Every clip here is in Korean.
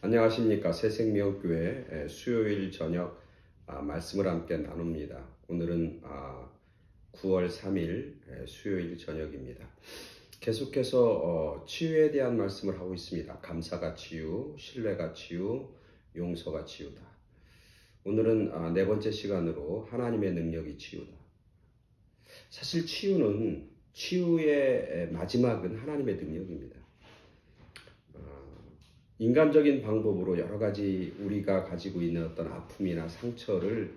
안녕하십니까. 새생명교회 수요일 저녁 말씀을 함께 나눕니다. 오늘은 9월 3일 수요일 저녁입니다. 계속해서 치유에 대한 말씀을 하고 있습니다. 감사가 치유, 신뢰가 치유, 용서가 치유다. 오늘은 네 번째 시간으로 하나님의 능력이 치유다. 사실 치유의 마지막은 하나님의 능력입니다. 인간적인 방법으로 여러 가지 우리가 가지고 있는 어떤 아픔이나 상처를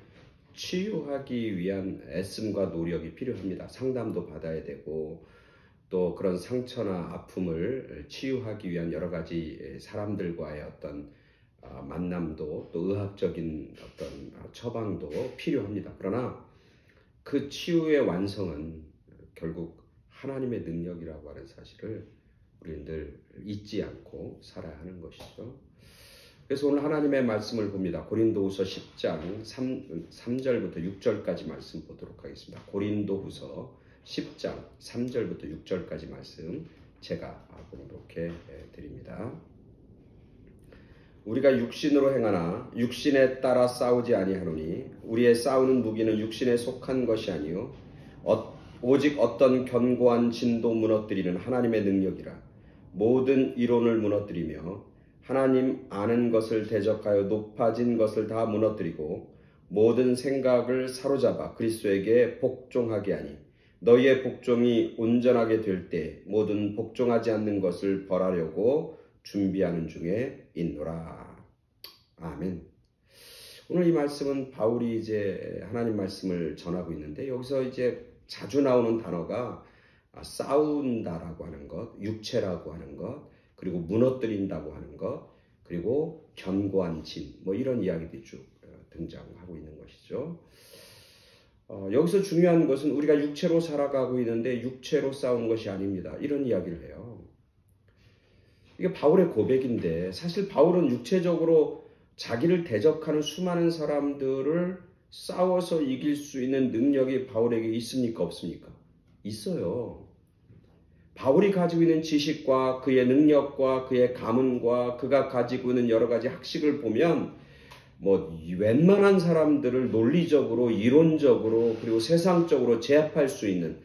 치유하기 위한 애씀과 노력이 필요합니다. 상담도 받아야 되고 또 그런 상처나 아픔을 치유하기 위한 여러 가지 사람들과의 어떤 만남도 또 의학적인 어떤 처방도 필요합니다. 그러나 그 치유의 완성은 결국 하나님의 능력이라고 하는 사실을 우리는 늘 잊지 않고 살아야 하는 것이죠. 그래서 오늘 하나님의 말씀을 봅니다. 고린도후서 10장 3절부터 6절까지 말씀 보도록 하겠습니다. 고린도후서 10장 3절부터 6절까지 말씀 제가 봉독해 드립니다. 우리가 육신으로 행하나 육신에 따라 싸우지 아니하노니 우리의 싸우는 무기는 육신에 속한 것이 아니요 오직 어떤 견고한 진도 무너뜨리는 하나님의 능력이라. 모든 이론을 무너뜨리며 하나님 아는 것을 대적하여 높아진 것을 다 무너뜨리고 모든 생각을 사로잡아 그리스도에게 복종하게 하니 너희의 복종이 온전하게 될 때 모든 복종하지 않는 것을 벌하려고 준비하는 중에 있노라. 아멘. 오늘 이 말씀은 바울이 이제 하나님 말씀을 전하고 있는데 여기서 이제 자주 나오는 단어가 싸운다라고 하는 것, 육체라고 하는 것, 그리고 무너뜨린다고 하는 것, 그리고 견고한 진, 이런 이야기들이 쭉 등장하고 있는 것이죠. 여기서 중요한 것은 우리가 육체로 살아가고 있는데 육체로 싸우는 것이 아닙니다. 이런 이야기를 해요. 이게 바울의 고백인데 사실 바울은 육체적으로 자기를 대적하는 수많은 사람들을 싸워서 이길 수 있는 능력이 바울에게 있습니까? 없습니까? 있어요. 바울이 가지고 있는 지식과 그의 능력과 그의 가문과 그가 가지고 있는 여러 가지 학식을 보면 웬만한 사람들을 논리적으로 이론적으로 그리고 세상적으로 제압할 수 있는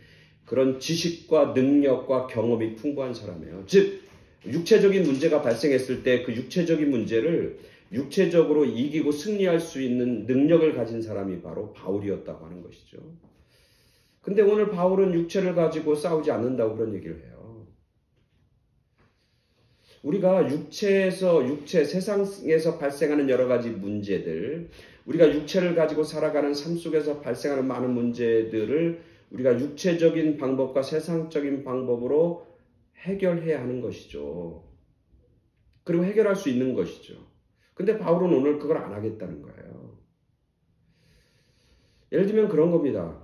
그런 지식과 능력과 경험이 풍부한 사람이에요. 즉 육체적인 문제가 발생했을 때 그 육체적인 문제를 육체적으로 이기고 승리할 수 있는 능력을 가진 사람이 바로 바울이었다고 하는 것이죠. 근데 오늘 바울은 육체를 가지고 싸우지 않는다고 그런 얘기를 해요. 우리가 육체, 세상에서 발생하는 여러 가지 문제들, 우리가 육체를 가지고 살아가는 삶 속에서 발생하는 많은 문제들을 우리가 육체적인 방법과 세상적인 방법으로 해결해야 하는 것이죠. 그리고 해결할 수 있는 것이죠. 근데 바울은 오늘 그걸 안 하겠다는 거예요. 예를 들면 그런 겁니다.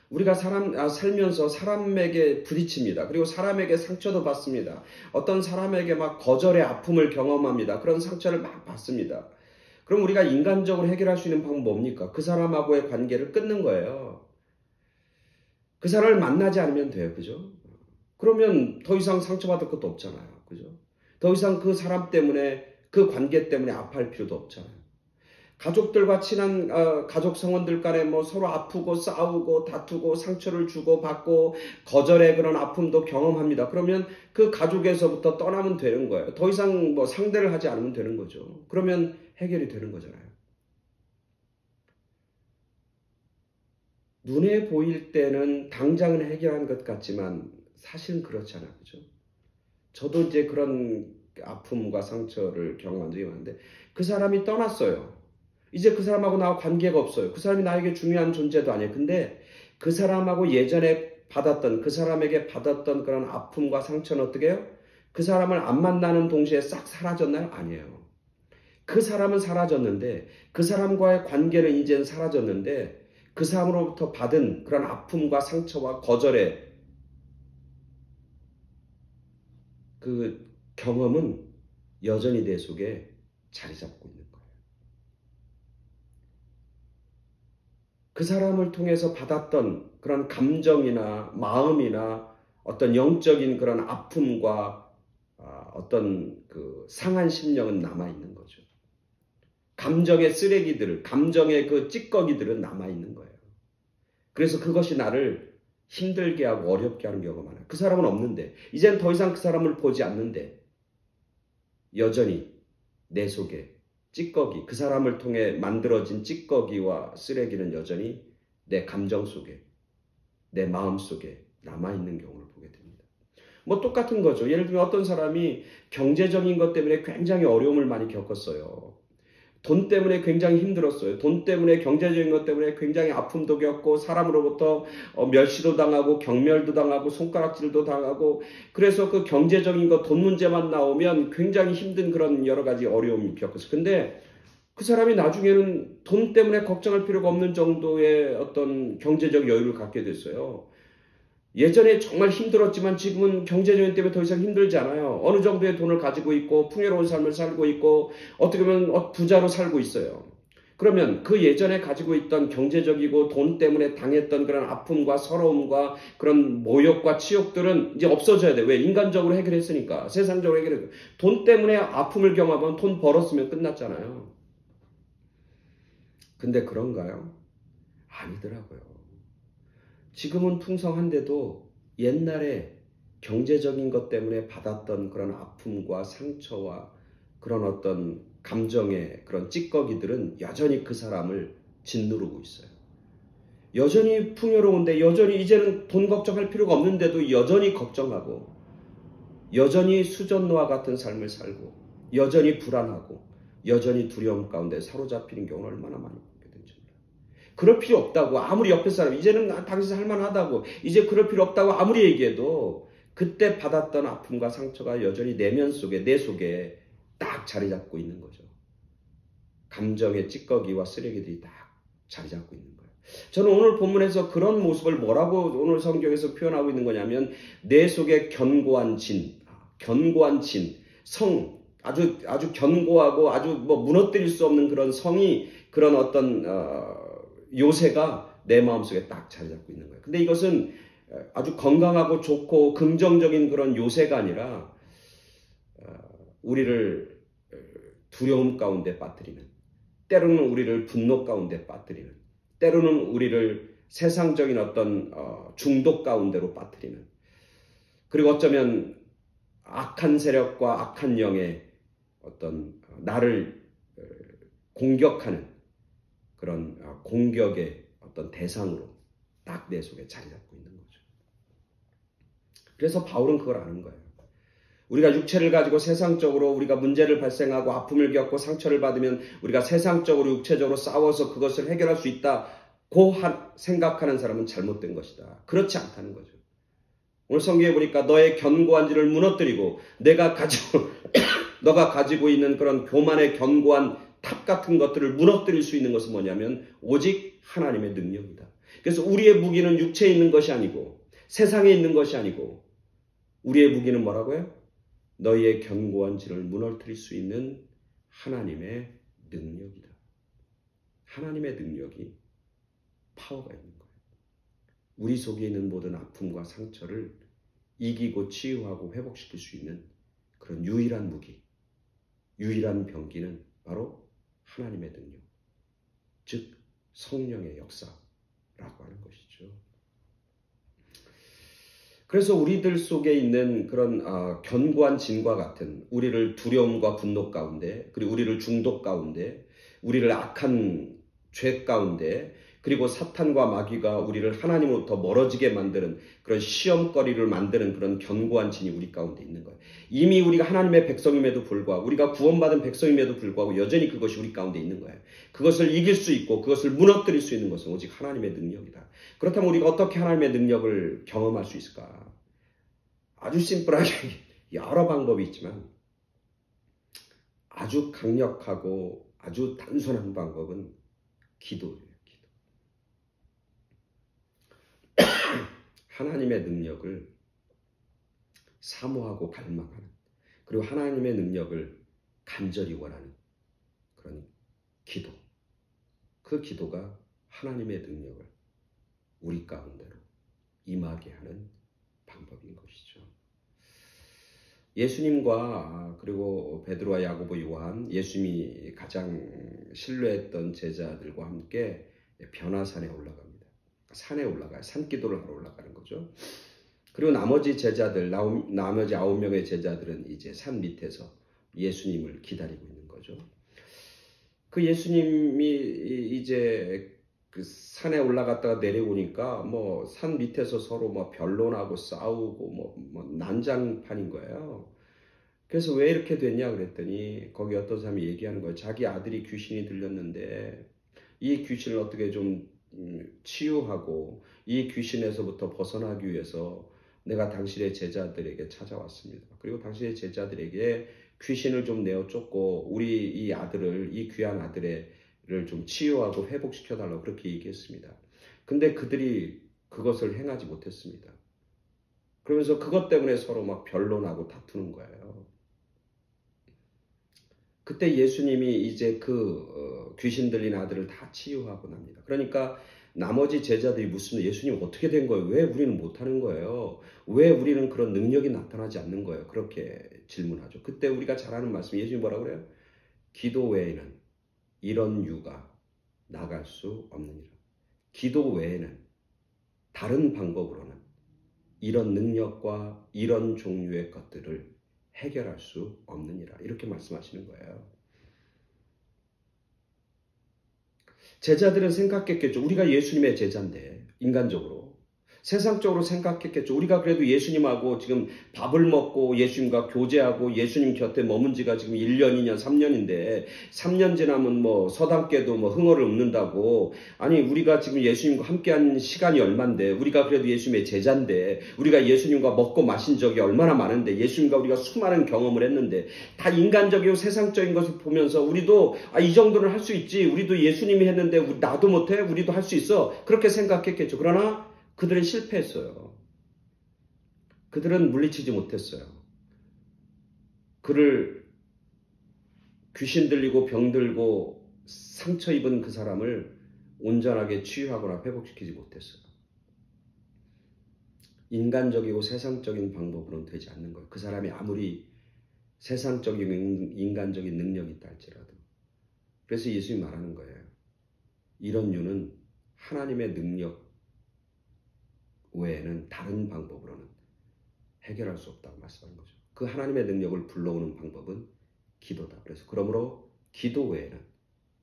우리가 살면서 사람에게 부딪힙니다. 그리고 사람에게 상처도 받습니다. 어떤 사람에게 막 거절의 아픔을 경험합니다. 그런 상처를 막 받습니다. 그럼 우리가 인간적으로 해결할 수 있는 방법은 뭡니까? 그 사람하고의 관계를 끊는 거예요. 그 사람을 만나지 않으면 돼요. 그죠? 그러면 더 이상 상처받을 것도 없잖아요. 그죠? 더 이상 그 사람 때문에, 그 관계 때문에 아파할 필요도 없잖아요. 가족들과 친한 가족 성원들 간에 서로 아프고 싸우고 다투고 상처를 주고 받고 거절의 그런 아픔도 경험합니다. 그러면 그 가족에서부터 떠나면 되는 거예요. 더 이상 상대를 하지 않으면 되는 거죠. 그러면 해결이 되는 거잖아요. 눈에 보일 때는 당장은 해결한 것 같지만 사실은 그렇잖아요. 그죠? 저도 이제 그런 아픔과 상처를 경험한 적이 많은데 그 사람이 떠났어요. 이제 그 사람하고 나와 관계가 없어요. 그 사람이 나에게 중요한 존재도 아니에요. 근데 그 사람하고 예전에 그 사람에게 받았던 그런 아픔과 상처는 어떻게 해요? 그 사람을 안 만나는 동시에 싹 사라졌나요? 아니에요. 그 사람은 사라졌는데, 그 사람과의 관계는 이제는 사라졌는데, 그 사람으로부터 받은 그런 아픔과 상처와 거절의 그 경험은 여전히 내 속에 자리 잡고 있는 거예요. 그 사람을 통해서 받았던 그런 감정이나 마음이나 어떤 영적인 그런 아픔과 어떤 그 상한 심령은 남아있는 거죠. 감정의 쓰레기들, 감정의 그 찌꺼기들은 남아있는 거예요. 그래서 그것이 나를 힘들게 하고 어렵게 하는 경우가 많아요. 그 사람은 없는데, 이제는 더 이상 그 사람을 보지 않는데, 여전히 내 속에 찌꺼기, 그 사람을 통해 만들어진 찌꺼기와 쓰레기는 여전히 내 감정 속에, 내 마음 속에 남아있는 경우를 보게 됩니다. 뭐 똑같은 거죠. 예를 들면 어떤 사람이 경제적인 것 때문에 굉장히 어려움을 많이 겪었어요. 돈 때문에 굉장히 힘들었어요. 돈 때문에, 경제적인 것 때문에 굉장히 아픔도 겪고 사람으로부터 멸시도 당하고 경멸도 당하고 손가락질도 당하고, 그래서 그 경제적인 것, 돈 문제만 나오면 굉장히 힘든 그런 여러 가지 어려움을 겪었어요. 근데 그 사람이 나중에는 돈 때문에 걱정할 필요가 없는 정도의 어떤 경제적 여유를 갖게 됐어요. 예전에 정말 힘들었지만 지금은 경제적인 때문에 더 이상 힘들지 않아요. 어느 정도의 돈을 가지고 있고 풍요로운 삶을 살고 있고 어떻게 보면 부자로 살고 있어요. 그러면 그 예전에 가지고 있던 경제적이고 돈 때문에 당했던 그런 아픔과 서러움과 그런 모욕과 치욕들은 이제 없어져야 돼. 왜? 인간적으로 해결했으니까. 세상적으로 해결했고. 돈 때문에 아픔을 경험하면 돈 벌었으면 끝났잖아요. 근데 그런가요? 아니더라고요. 지금은 풍성한데도 옛날에 경제적인 것 때문에 받았던 그런 아픔과 상처와 그런 어떤 감정의 그런 찌꺼기들은 여전히 그 사람을 짓누르고 있어요. 여전히 풍요로운데, 여전히 이제는 돈 걱정할 필요가 없는데도 여전히 걱정하고, 여전히 수전노와 같은 삶을 살고, 여전히 불안하고, 여전히 두려움 가운데 사로잡히는 경우는 얼마나 많이 보게 되는지 몰라요. 그럴 필요 없다고 아무리 옆에 사람, 이제는 당신 할만하다고, 이제 그럴 필요 없다고 아무리 얘기해도 그때 받았던 아픔과 상처가 여전히 내면 속에, 내 속에 딱 자리 잡고 있는 거죠. 감정의 찌꺼기와 쓰레기들이 딱 자리 잡고 있는 거예요. 저는 오늘 본문에서 그런 모습을 뭐라고 오늘 성경에서 표현하고 있는 거냐면, 내 속에 견고한 진, 성, 아주 견고하고 아주 뭐 무너뜨릴 수 없는 그런 성이, 그런 어떤 요새가 내 마음속에 딱 자리 잡고 있는 거예요. 근데 이것은 아주 건강하고 좋고 긍정적인 그런 요새가 아니라 우리를 두려움 가운데 빠뜨리는, 때로는 우리를 분노 가운데 빠뜨리는, 때로는 우리를 세상적인 어떤 중독 가운데로 빠뜨리는, 그리고 어쩌면 악한 세력과 악한 영의 어떤 나를 공격하는 그런 공격의 어떤 대상으로 딱 내 속에 자리 잡고 있는 거죠. 그래서 바울은 그걸 아는 거예요. 우리가 육체를 가지고 세상적으로 우리가 문제를 발생하고 아픔을 겪고 상처를 받으면 우리가 세상적으로 육체적으로 싸워서 그것을 해결할 수 있다고 생각하는 사람은 잘못된 것이다. 그렇지 않다는 거죠. 오늘 성경에 보니까 너의 견고한 진을 무너뜨리고 너가 가지고 있는 그런 교만의 견고한 탑 같은 것들을 무너뜨릴 수 있는 것은 뭐냐면 오직 하나님의 능력이다. 그래서 우리의 무기는 육체에 있는 것이 아니고 세상에 있는 것이 아니고 우리의 무기는 뭐라고요? 너희의 견고한 진을 무너뜨릴 수 있는 하나님의 능력이다. 하나님의 능력이 파워가 있는 거예요. 우리 속에 있는 모든 아픔과 상처를 이기고 치유하고 회복시킬 수 있는 그런 유일한 무기, 유일한 병기는 바로 하나님의 능력, 즉 성령의 역사라고 하는 것이죠. 그래서 우리들 속에 있는 그런 견고한 진과 같은, 우리를 두려움과 분노 가운데, 그리고 우리를 중독 가운데, 우리를 악한 죄 가운데, 그리고 사탄과 마귀가 우리를 하나님으로부터 멀어지게 만드는 그런 시험거리를 만드는 그런 견고한 진이 우리 가운데 있는 거예요. 이미 우리가 하나님의 백성임에도 불구하고, 우리가 구원받은 백성임에도 불구하고 여전히 그것이 우리 가운데 있는 거예요. 그것을 이길 수 있고 그것을 무너뜨릴 수 있는 것은 오직 하나님의 능력이다. 그렇다면 우리가 어떻게 하나님의 능력을 경험할 수 있을까? 아주 심플하게 여러 방법이 있지만 아주 강력하고 아주 단순한 방법은 기도예요. 하나님의 능력을 사모하고 갈망하는, 그리고 하나님의 능력을 간절히 원하는 그런 기도. 그 기도가 하나님의 능력을 우리 가운데로 임하게 하는 방법인 것이죠. 예수님과 그리고 베드로와 야고보, 요한, 예수님이 가장 신뢰했던 제자들과 함께 변화산에 올라갑니다. 산에 올라가요. 산기도를 하러 올라가는 거죠. 그리고 나머지 제자들, 나머지 9명의 제자들은 이제 산 밑에서 예수님을 기다리고 있는 거죠. 그 예수님이 이제 그 산에 올라갔다가 내려오니까 뭐 산 밑에서 서로 뭐 변론하고 싸우고 뭐 난장판인 거예요. 그래서 왜 이렇게 됐냐 그랬더니 거기 어떤 사람이 얘기하는 거예요. 자기 아들이 귀신이 들렸는데 이 귀신을 어떻게 좀 치유하고 이 귀신에서부터 벗어나기 위해서 내가 당신의 제자들에게 찾아왔습니다. 그리고 당신의 제자들에게 귀신을 좀 내어 쫓고 우리 이 아들을, 이 귀한 아들을 좀 치유하고 회복시켜달라고 그렇게 얘기했습니다. 근데 그들이 그것을 행하지 못했습니다. 그러면서 그것 때문에 서로 막 변론하고 다투는 거예요. 그때 예수님이 이제 귀신 들린 아들을 다 치유하고 납니다. 그러니까 나머지 제자들이 묻습니다. 예수님 어떻게 된 거예요? 왜 우리는 못하는 거예요? 왜 우리는 그런 능력이 나타나지 않는 거예요? 그렇게 질문하죠. 그때 우리가 잘 아는 말씀, 예수님이 뭐라고 그래요? 기도 외에는 이런 유가 나갈 수 없느니라. 기도 외에는 다른 방법으로는 이런 능력과 이런 종류의 것들을 해결할 수 없느니라. 이렇게 말씀하시는 거예요. 제자들은 생각했겠죠. 우리가 예수님의 제자인데, 인간적으로. 세상적으로 생각했겠죠. 우리가 그래도 예수님하고 지금 밥을 먹고 예수님과 교제하고 예수님 곁에 머문 지가 지금 1년, 2년, 3년인데 3년 지나면 뭐 서당께도 뭐 흥얼을 읊는다고. 아니 우리가 지금 예수님과 함께한 시간이 얼만데 우리가 그래도 예수님의 제자인데 우리가 예수님과 먹고 마신 적이 얼마나 많은데 예수님과 우리가 수많은 경험을 했는데 다 인간적이고 세상적인 것을 보면서 우리도 이 정도는 할 수 있지. 우리도 예수님이 했는데 나도 못해? 우리도 할 수 있어. 그렇게 생각했겠죠. 그러나 그들은 실패했어요. 그들은 물리치지 못했어요. 그를 귀신 들리고 병 들고 상처 입은 그 사람을 온전하게 치유하거나 회복시키지 못했어요. 인간적이고 세상적인 방법으로는 되지 않는 거예요. 그 사람이 아무리 세상적인 인간적인 능력이 있다 할지라도. 그래서 예수님이 말하는 거예요. 이런 유는 하나님의 능력 외에는 다른 방법으로는 해결할 수 없다고 말씀하는 거죠. 그 하나님의 능력을 불러오는 방법은 기도다. 그래서 그러므로 기도 외에는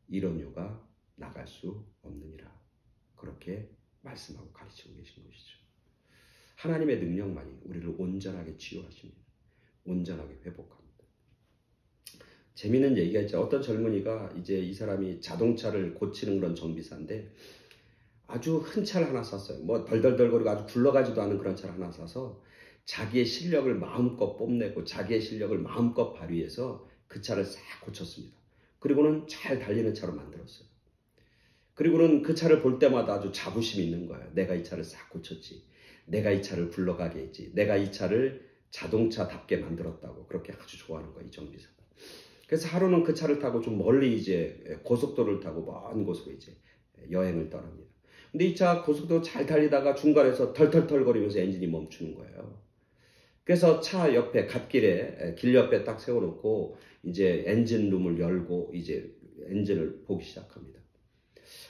이런 유가 나갈 수 없느니라. 그렇게 말씀하고 가르치고 계신 것이죠. 하나님의 능력만이 우리를 온전하게 치유하십니다. 온전하게 회복합니다. 재미있는 얘기가 있죠. 어떤 젊은이가 이제 이 사람이 자동차를 고치는 그런 정비사인데 아주 큰 차를 하나 샀어요. 뭐 덜덜덜거리고 아주 굴러가지도 않은 그런 차를 하나 사서 자기의 실력을 마음껏 뽐내고 자기의 실력을 마음껏 발휘해서 그 차를 싹 고쳤습니다. 그리고는 잘 달리는 차로 만들었어요. 그리고는 그 차를 볼 때마다 아주 자부심이 있는 거예요. 내가 이 차를 싹 고쳤지. 내가 이 차를 굴러가게 했지. 내가 이 차를 자동차답게 만들었다고 그렇게 아주 좋아하는 거예요. 이 정비사가. 그래서 하루는 그 차를 타고 좀 멀리 이제 고속도로를 타고 먼 곳으로 이제 여행을 떠납니다. 근데 이 차 고속도로 잘 달리다가 중간에서 털털털거리면서 엔진이 멈추는 거예요. 그래서 차 옆에 갓길에 길 옆에 딱 세워놓고 이제 엔진룸을 열고 이제 엔진을 보기 시작합니다.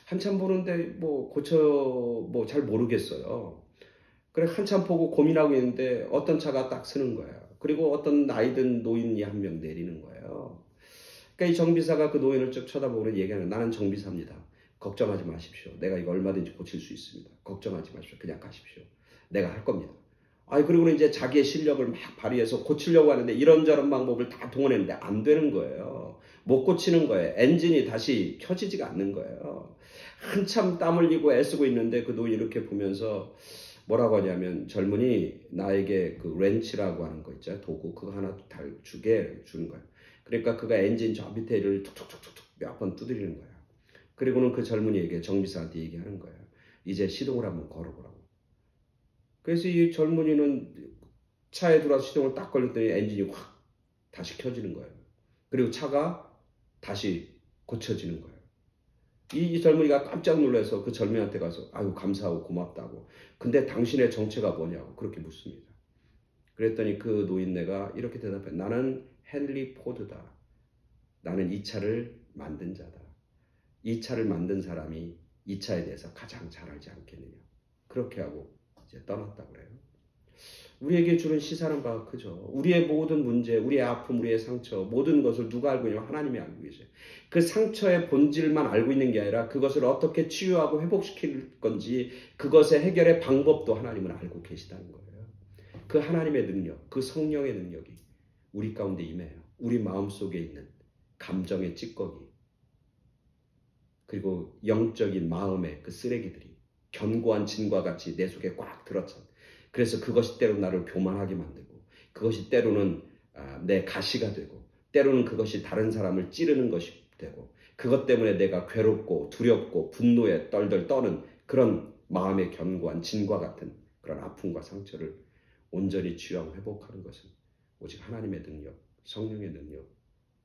한참 보는데 뭐 잘 모르겠어요. 그래 한참 보고 고민하고 있는데 어떤 차가 딱 서는 거예요. 그리고 어떤 나이든 노인이 한 명 내리는 거예요. 그러니까 이 정비사가 그 노인을 쭉 쳐다보고 얘기하는 나는 정비사입니다. 걱정하지 마십시오. 내가 이거 얼마든지 고칠 수 있습니다. 걱정하지 마십시오. 그냥 가십시오. 내가 할 겁니다. 그리고는 이제 자기의 실력을 막 발휘해서 고치려고 하는데 이런저런 방법을 다 동원했는데 안 되는 거예요. 못 고치는 거예요. 엔진이 다시 켜지지가 않는 거예요. 한참 땀 흘리고 애쓰고 있는데 그 노인이 이렇게 보면서 뭐라고 하냐면 젊은이 나에게 그 렌치라고 하는 거 있죠. 도구 그거 하나 주게 주는 거예요. 그러니까 그가 엔진 저 밑에를 툭툭툭툭 몇 번 두드리는 거예요. 그리고는 그 젊은이에게 정비사한테 얘기하는 거예요. 이제 시동을 한번 걸어보라고. 그래서 이 젊은이는 차에 들어와서 시동을 딱 걸렸더니 엔진이 확 다시 켜지는 거예요. 그리고 차가 다시 고쳐지는 거예요. 이 젊은이가 깜짝 놀라서 그 젊은이한테 가서 아유 감사하고 고맙다고. 근데 당신의 정체가 뭐냐고 그렇게 묻습니다. 그랬더니 그 노인네가 이렇게 대답해. 나는 헨리 포드다. 나는 이 차를 만든 자다. 이 차를 만든 사람이 이 차에 대해서 가장 잘 알지 않겠느냐. 그렇게 하고 이제 떠났다고 그래요. 우리에게 주는 시사는 바가 크죠. 우리의 모든 문제, 우리의 아픔, 우리의 상처, 모든 것을 누가 알고 있냐면 하나님이 알고 계세요. 그 상처의 본질만 알고 있는 게 아니라 그것을 어떻게 치유하고 회복시킬 건지 그것의 해결의 방법도 하나님은 알고 계시다는 거예요. 그 하나님의 능력, 그 성령의 능력이 우리 가운데 임해요. 우리 마음속에 있는 감정의 찌꺼기, 그리고 영적인 마음의 그 쓰레기들이 견고한 진과 같이 내 속에 꽉 들어찬, 그래서 그것이 때로 나를 교만하게 만들고, 그것이 때로는 내 가시가 되고, 때로는 그것이 다른 사람을 찌르는 것이 되고, 그것 때문에 내가 괴롭고 두렵고 분노에 떨덜 떠는 그런 마음의 견고한 진과 같은 그런 아픔과 상처를 온전히 치유하고 회복하는 것은 오직 하나님의 능력, 성령의 능력,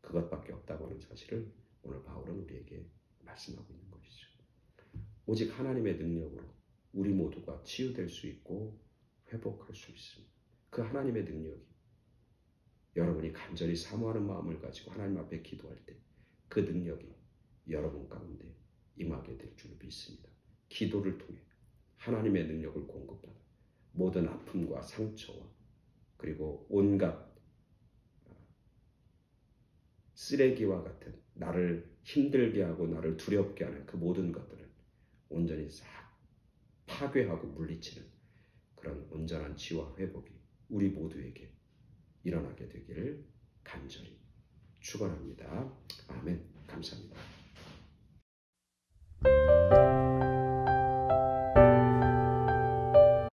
그것밖에 없다고 하는 사실을 오늘 바울은 우리에게 말씀하고 있는 것이죠. 오직 하나님의 능력으로 우리 모두가 치유될 수 있고 회복할 수 있습니다. 그 하나님의 능력이 여러분이 간절히 사모하는 마음을 가지고 하나님 앞에 기도할 때 그 능력이 여러분 가운데 임하게 될 줄 믿습니다. 기도를 통해 하나님의 능력을 공급받아 모든 아픔과 상처와 그리고 온갖 쓰레기와 같은 나를 힘들게 하고 나를 두렵게 하는 그 모든 것들을 온전히 싹 파괴하고 물리치는 그런 온전한 치유와 회복이 우리 모두에게 일어나게 되기를 간절히 축원합니다. 아멘. 감사합니다.